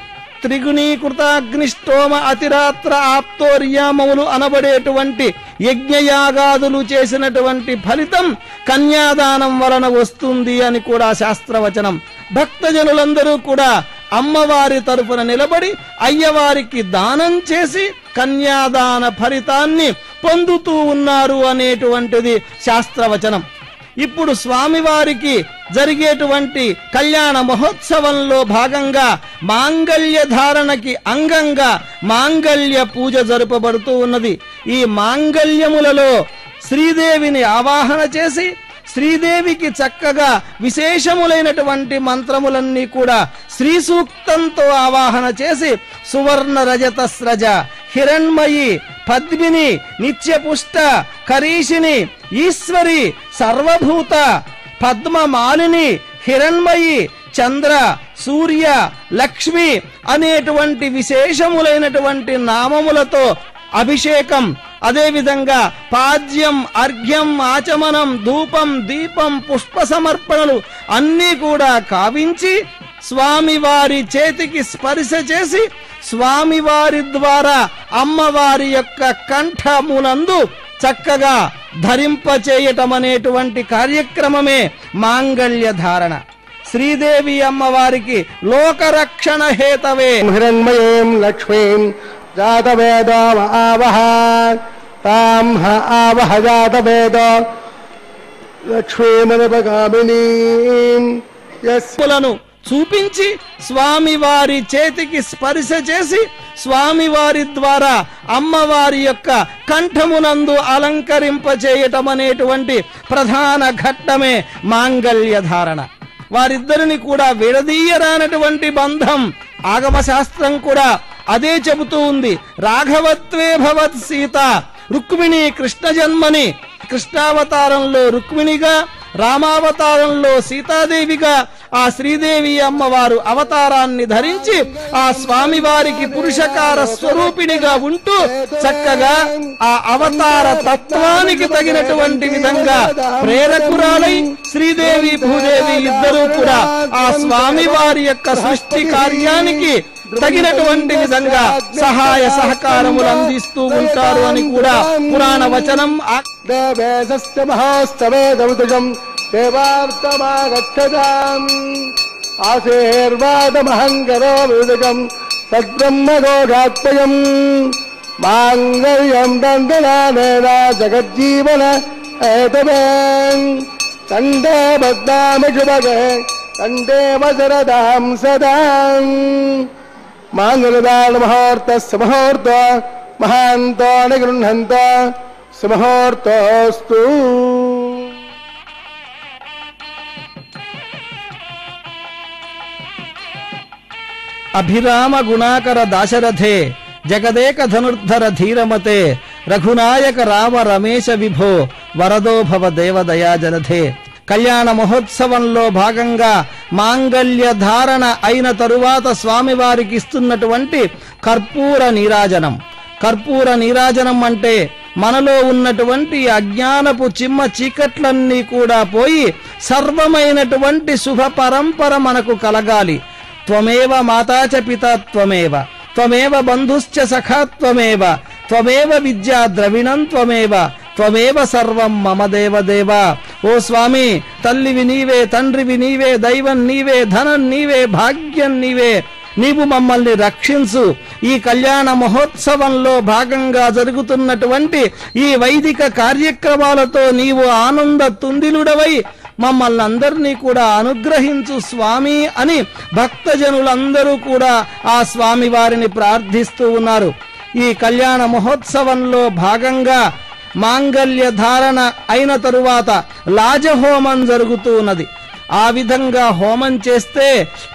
త్రిగుణీకృతాగ్నిష్టోమ అతిరాత్ర ఆప్తోర్యామములు అనబడేటువంటి యజ్ఞయాగాదులు చేసినటువంటి ఫలితం కన్యాదానం వలన వస్తుంది అని కూడా శాస్త్రవచనం. భక్తజనులందరూ కూడా అమ్మవారి తరపున నిలబడి అయ్యవారికి దానం చేసి కన్యాదాన ఫలితాన్ని పొందుతూ ఉన్నారు అనేటువంటిది శాస్త్రవచనం. ఇప్పుడు స్వామివారికి జరిగేటువంటి కళ్యాణ మహోత్సవంలో భాగంగా మాంగళ్య ధారణకి అంగంగా మాంగళ్య పూజ జరుపబడుతూ ఉన్నది. ఈ మాంగళ్యములలో శ్రీదేవిని ఆవాహన చేసి శ్రీదేవికి చక్కగా విశేషములైనటువంటి మంత్రములన్నీ కూడా శ్రీ సూక్తంతో ఆవాహన చేసి సువర్ణ రజత స్రజ హిరణ్మయి పద్మిని నిత్యపుష్ట కరీషిని ఈశ్వరి సర్వభూత పద్మమాలిని హిరణ్మయి చంద్ర సూర్య లక్ష్మి అనేటువంటి విశేషములైనటువంటి నామములతో అభిషేకం, అదేవిధంగా పాద్యం అర్ఘ్యం ఆచమనం ధూపం దీపం పుష్ప సమర్పణలు అన్నీ కూడా కావించి స్వామివారి చేతికి స్పర్శ చేసి స్వామివారి ద్వారా అమ్మవారి యొక్క కంఠమునందు చక్కగా ధరింపచేయటం అనేటువంటి కార్యక్రమమే మాంగళ్య ధారణ. శ్రీదేవి అమ్మవారికి లోకరక్షణ హేతవే హిరణ్మయీం లక్ష్మీం జాతవేదో ఆవహ తాం ఆవహ జాతవేదో లక్ష్మీమనుపగామినీం యస్ములను చూపించి స్వామివారి చేతికి స్పర్శ చేసి స్వామివారి ద్వారా అమ్మవారి యొక్క కంఠమునందు అలంకరింపచేయటం అనేటువంటి ప్రధాన ఘట్టమే మాంగళ్య ధారణ. వారిద్దరిని కూడా విడదీయరానటువంటి బంధం. ఆగమశాస్త్రం కూడా అదే చెబుతూ ఉంది. రాఘవత్వే భవత్ సీత రుక్మిణి కృష్ణ జన్మని. కృష్ణావతారంలో రుక్మిణిగా రామావతారంలో సీతాదేవిగా ఆ శ్రీదేవి అమ్మవారు అవతారాన్ని ధరించి ఆ స్వామివారికి పురుషకార స్వరూపిణిగా ఉంటూ చక్కగా ఆ అవతార తత్వానికి తగినటువంటి విధంగా ప్రేరకురాలై శ్రీదేవి భూదేవి ఇద్దరూ కూడా ఆ స్వామివారి యొక్క సృష్టి కార్యానికి తగినటువంటి విధంగా సహాయ సహకారములు అందిస్తూ ఉంటారు అని కూడా పురాణ వచనం. ఆశీర్వాదమహంకరోదకం సద్బ్రహ్మదోషాత్మయం మాంగళ్యం దండనానేన జగజ్జీవన ఏతవే కండే బద్నామి శుభగే కండే వసరదాం సదాం మాంగళ్యదాన ముహూర్త సుముహూర్త మహాంతో నిగృహంత సుముహూర్తోస్తు. అభిరామ గుణాకర దాశరథే జగదేక ధనుర్ధర ధీరమతే రఘునాయక రామ రమేశ విభో వరదో భవ దేవదయాజలధే. కళ్యాణ మహోత్సవంలో భాగంగా మాంగళ్య ధారణ అయిన తరువాత స్వామివారికి ఇస్తున్నటువంటి కర్పూర నీరాజనం. కర్పూర నీరాజనం అంటే మనలో ఉన్నటువంటి అజ్ఞానపు చిమ్మ చీకట్లన్నీ కూడా పోయి సర్వమైనటువంటి శుభ పరంపర మనకు కలగాలి. త్వమేవ మాతాచ పితా త్వమేవ త్వమేవ బంధుశ్చ సఖా త్వమేవ త్వమేవ విద్యా ద్రవిణం త్వమేవ త్వమేవ సర్వం మమ దేవదేవ. ఓ స్వామి, తల్లివి నీవే, తండ్రివి నీవే, దైవం నీవే, ధనం నీవే, భాగ్యం నీవే. నీవు మమ్మల్ని రక్షించు. ఈ కళ్యాణ మహోత్సవంలో భాగంగా జరుగుతున్నటువంటి ఈ వైదిక కార్యక్రమాలతో నీవు ఆనంద తుందిలుడవై మమ్మల్ని అందరినీ కూడా అనుగ్రహించు స్వామి అని భక్తజనులందరూ కూడా ఆ స్వామి వారిని ప్రార్థిస్తూ ఉన్నారు. ఈ కళ్యాణ మహోత్సవంలో భాగంగా మాంగళ్య ధారణ అయిన తరువాత లాజహోమం జరుగుతూ ఉన్నది. ఆ విధంగా హోమం చేస్తే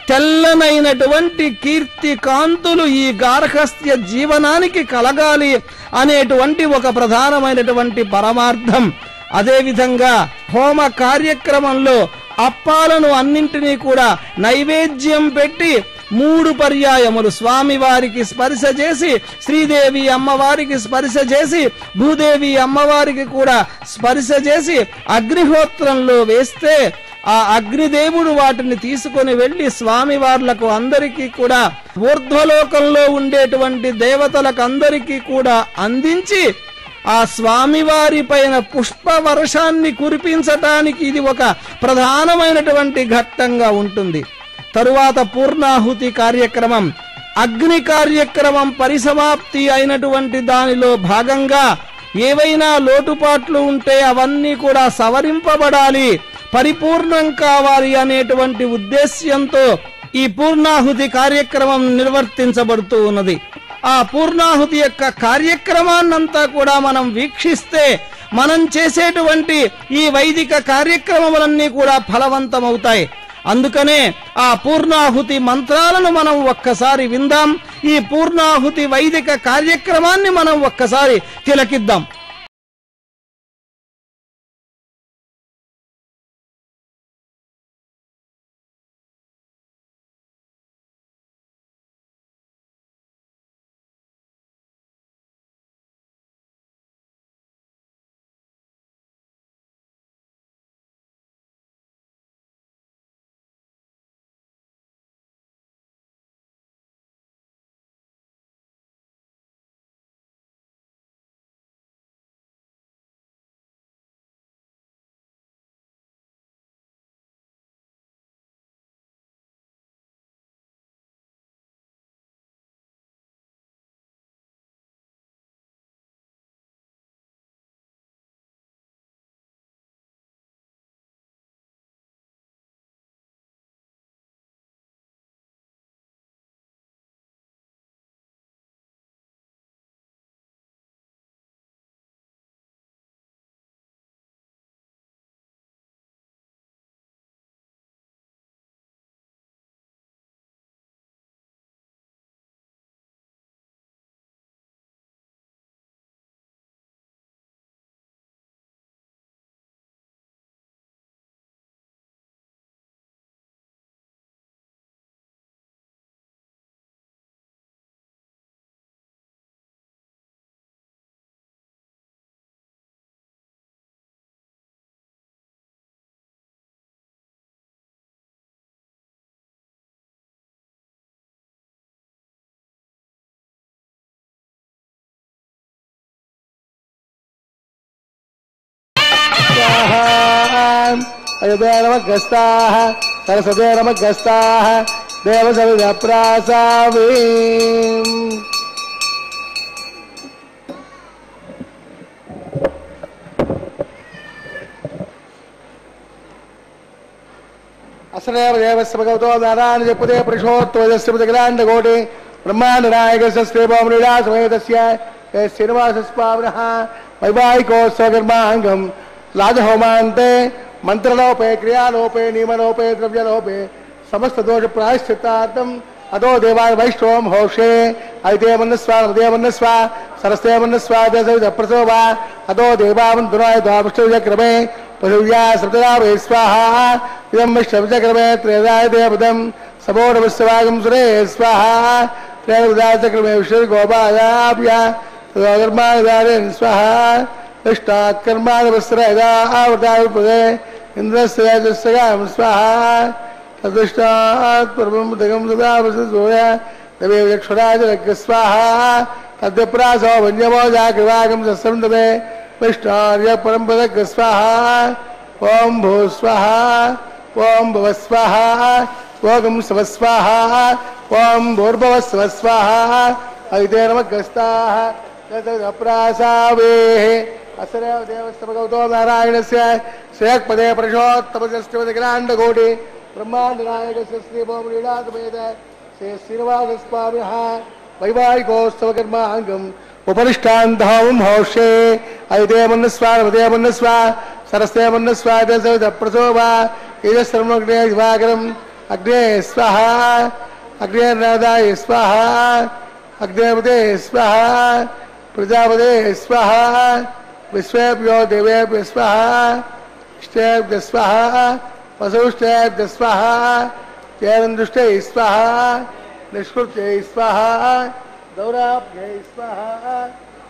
తెల్లనైనటువంటి కీర్తి కాంతులు ఈ గార్హస్థ్య జీవనానికి కలగాలి అనేటువంటి ఒక ప్రధానమైనటువంటి పరమార్థం. అదేవిధంగా హోమ కార్యక్రమంలో అప్పాలను అన్నింటినీ కూడా నైవేద్యం పెట్టి 3 పర్యాయములు స్వామివారికి స్పర్శ చేసి, శ్రీదేవి అమ్మవారికి స్పర్శ చేసి, భూదేవి అమ్మవారికి కూడా స్పర్శ చేసి అగ్నిహోత్రంలో వేస్తే ఆ అగ్నిదేవుడు వాటిని తీసుకొని వెళ్లి స్వామివార్లకు అందరికీ కూడా ఊర్ధ్వలోకంలో ఉండేటువంటి దేవతలకు అందరికీ కూడా అందించి ఆ స్వామివారి పైన పుష్ప వర్షాన్ని కురిపించటానికి ఇది ఒక ప్రధానమైనటువంటి ఘట్టంగా ఉంటుంది. తరువాత పూర్ణాహుతి కార్యక్రమం, అగ్ని కార్యక్రమం పరిసమాప్తి అయినటువంటి దానిలో భాగంగా ఏవైనా లోటుపాట్లు ఉంటే అవన్నీ కూడా సవరింపబడాలి, పరిపూర్ణం కావాలి అనేటువంటి ఉద్దేశ్యంతో ఈ పూర్ణాహుతి కార్యక్రమం నిర్వర్తించబడుతూ ఉన్నది. ఆ పూర్ణాహుతి యొక్క కార్యక్రమాన్నంతా కూడా మనం వీక్షిస్తే మనం చేసేటువంటి ఈ వైదిక కార్యక్రమములన్నీ కూడా ఫలవంతమవుతాయి. అందుకనే ఆ పూర్ణాహుతి మంత్రాలను మనం ఒక్కసారి విందాం. ఈ పూర్ణాహుతి వైదిక కార్యక్రమాన్ని మనం ఒక్కసారి తిలకిద్దాం. अयोध्या नमग्रस्ताः सरस्वते नमग्रस्ताः देवसविदप्रासावीम् असनेव देवस्य भगवतो नारायण जपते पुरुषोत्तमस्य जगदाण्डकोटि ब्रह्माण्डनायकस्य श्रीभौमलीला समेतस्य श्रीनिवासस्वामिनः वैवाहिकोत्सवकर्माङ्गम् राजहोमान्ते मंत्रलोपे क्रियालोपे नियमलोपे द्रव्यलोपे समस्त दोष प्रायश्चित्तार्थम अतो देवाय वैष्णवम होषे ऐते मनस्वा हृदय मनस्वा सरस्ते मनस्वा देवद प्रसोवा अतो देवावं दुराय द्वापष्टविक्रमे पशुव्या श्रद्धया वे स्वाहा इदं विष्णुविक्रमे त्रेदाय देवदं सबोधविश्वागं सुरे स्वाहा त्रेदाय चक्रमे विष्णु गोपायाभ्या तदकर्मादारे स्वाहा इष्टाकर्मावस्त्रयदा आवृताविपदे इंद्रस्याजस्यां स्वाहा तदुष्टात् परमं सदा वसुसोया तदेव चक्षुराजलक् स्वाहा तद्यप्रासो वन्यमो जाकृवागं सस्यं तदे विष्टार्य परमपदक स्वाहा ओं भू स्वाहा ओं भव स्वाहा ओं स्व स्वाहा ओं भूर्भुवः स्व स्वाहा ऐते नमग्रस्ताः तदप्रासावेः असरेव देवस्य भगवतो नारायणस्य श्रेयःपदे पुरुषोत्तमस्य ब्रह्माण्डनायकस्य श्रीभौमलीलासमेत श्री श्रीनिवासस्वामिनः वैवाहिकोत्सवकर्माङ्गम् उपरिष्टान्तहं होषे ऐते मन्नस्वा हृदय मन्नस्वा सरस्ते मन्नस्वा प्रसोवा तेजस्सर्वग्ने दिवाकरम् अग्ने स्वाहा अग्नेर्नादाय स्वाहा अग्नेपते स्वाहा प्रजापते स्वाहा విశ్వేభ్యో దేవేభ్య స్వాహా ఇష్టేభ్య స్వాహా వసూష్టేభ్య స్వాహా తేనందుష్టే స్వాహా నిష్కృత్యై స్వాహా దౌరాభ్యై స్వాహా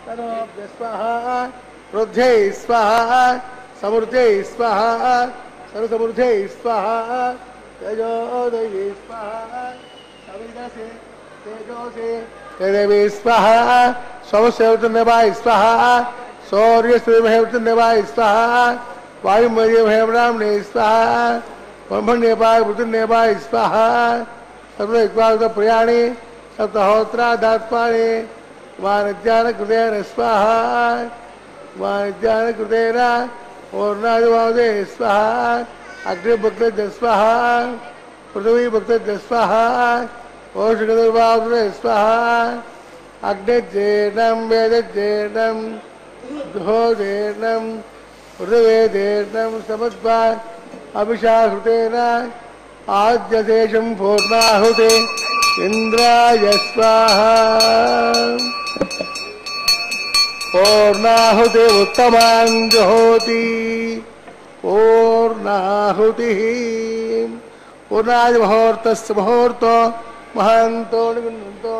తనోభ్య స్వాహా వృద్ధ్యై స్వాహా సమృద్ధ్యై స్వాహా సర్వసమృద్ధ్యై స్వాహా తేజోదయై స్వాహా సవిదసే తేజోసే తేదేవి స్వాహా సోమసేవృతన్యవాయ స్వాహా సౌర్యశ్రీమహేవృతన్యవాయ స్వాహా వాయుమయమహేమరామ్నే స్వాహా బ్రహ్మణ్యపాయ వృతన్యవాయ స్వాహా సర్వైక్వాద ప్రియాణి సప్తహోత్రాదాత్మాని వానజ్ఞానకృతేన స్వాహా వానజ్ఞానకృతేన పూర్ణాదివాదే స్వాహా అగ్నిభక్త స్వాహా పృథివీ భక్త స్వాహా ఓషధర్వాదే స్వాహా అగ్నిజేనం వేదజేనం దుహోజేనం పృథివేదేనం సమద్వా అభిషాహృతేన ఆద్యశేషం పూర్ణాహుతే ఇంద్రాయ స్వాహా పూర్ణాహుతి ఉత్తమాం జహోతి పూర్ణాహుతి పూర్ణాది ముహూర్తస్య ముహూర్తో మహాంతో నిగుణంతో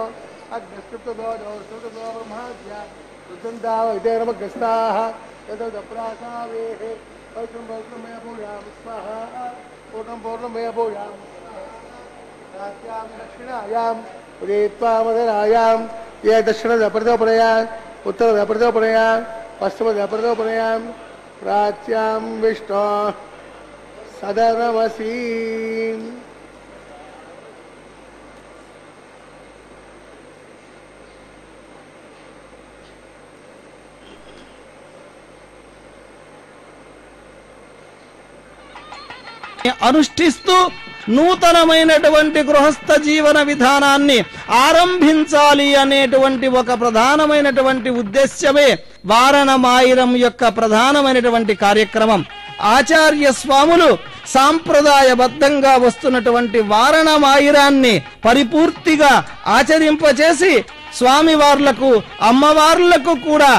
అగ్నిస్కృప్తో జోస్కృప్తో బ్రహ్మాద్య రుద్రంతావ ఇదే నమగ్రస్తాః యదప్రాసావేః పవిత్రం పవిత్రం మే భూయామ స్వాహా పూర్ణం పూర్ణం మే భూయామ రాత్యాం దక్షిణాయాం ఉదయిత్వా మదనాయాం ఏ దక్షిణ ప్రతోపనయా ఉత్తర ప్రతోపనయా పశ్చిమ ప్రతోపనయా ప్రాచ్యాం విష్ణు సదనమసీ అనుష్ఠిస్తూ నూతనమైనటువంటి గృహస్థ జీవన విధానాన్ని ఆరంభించాలి అనేటువంటి ఒక ప్రధానమైనటువంటి ఉద్దేశ్యమే వారణమాయిరం యొక్క ప్రధానమైనటువంటి కార్యక్రమం. ఆచార్య స్వాములు సాంప్రదాయబద్ధంగా వస్తున్నటువంటి వారణమాయిరాన్ని పరిపూర్తిగా ఆచరింపచేసి స్వామివార్లకు అమ్మవార్లకు కూడా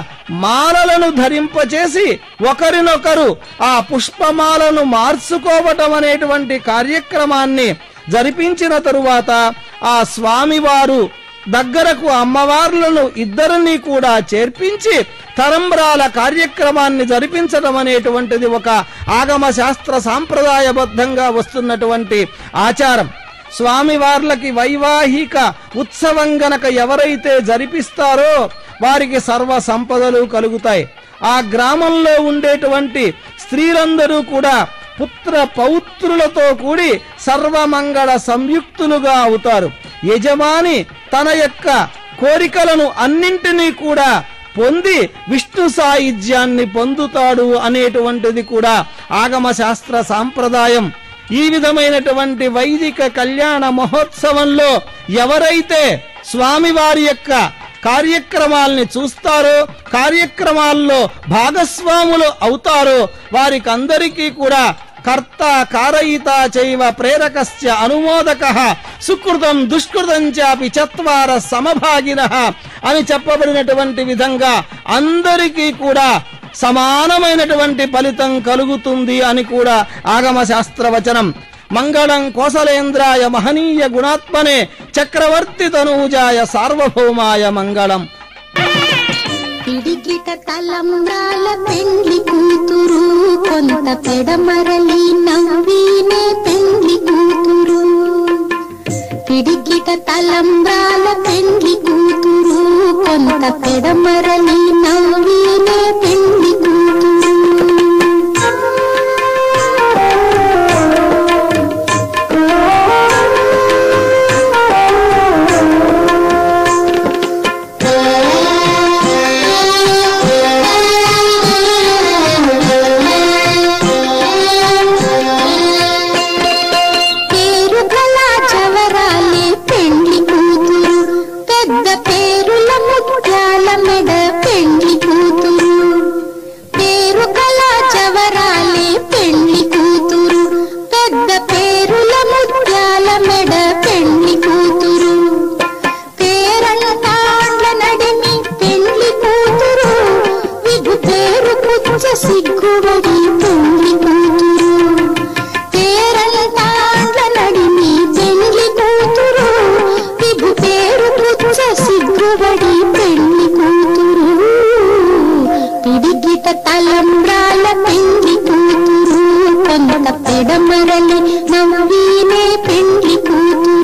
మాలలను ధరింపచేసి ఒకరినొకరు ఆ పుష్పమాలను మార్చుకోవటం అనేటువంటి కార్యక్రమాన్ని జరిపించిన తరువాత ఆ స్వామివారు దగ్గరకు అమ్మవార్లను ఇద్దరిని కూడా చేర్పించి తరంబ్రాల కార్యక్రమాన్ని జరిపించడం అనేటువంటిది ఒక ఆగమ శాస్త్ర సాంప్రదాయబద్ధంగా వస్తున్నటువంటి ఆచారం. స్వామివార్లకి వైవాహిక ఉత్సవం గనక ఎవరైతే జరిపిస్తారో వారికి సర్వ సంపదలు కలుగుతాయి. ఆ గ్రామంలో ఉండేటువంటి స్త్రీలందరూ కూడా పుత్ర పౌత్రులతో కూడి సర్వమంగళ సంయుక్తులుగా అవుతారు. యజమాని తన యొక్క కోరికలను అన్నింటినీ కూడా పొంది విష్ణు సాయుధ్యాన్ని పొందుతాడు అనేటువంటిది కూడా ఆగమ శాస్త్ర సాంప్రదాయం. ఈ విధమైనటువంటి వైదిక కళ్యాణ మహోత్సవంలో ఎవరైతే స్వామివారి యొక్క కార్యక్రమాల్ని చూస్తారో, కార్యక్రమాల్లో భాగస్వాములు అవుతారో వారికందరికీ కూడా కర్త కారయిత చైవ ప్రేరకస్య అనుమోదకః సుకృతం దుష్కృతం చాపి చత్వార సమభాగినః అని చెప్పబడినటువంటి విధంగా అందరికీ కూడా సమానమైనటువంటి ఫలితం కలుగుతుంది అని కూడా ఆగమ శాస్త్రవచనం. మంగళం కోసలేంద్రాయ మహనీయ గుణాత్మనే చక్రవర్తి తనూజాయ సార్వభౌమాయ మంగళం. పిడికిట తలంబ్రాల పెండ్లి కూతురు కొంత పెడమరలి నవ్వినే పెండ్లి కూతురు. పిడికిట తలంబ్రాల పెండ్లి కూతురు కొంత పెడమరలి నవ్వినే పెండ్లి కూతురు. పెద్ద పేరుల ముత్యాల మెడ పెండ్లి కూతురు. పెడమరలి నవ్వీనే పెండ్లి కూతురు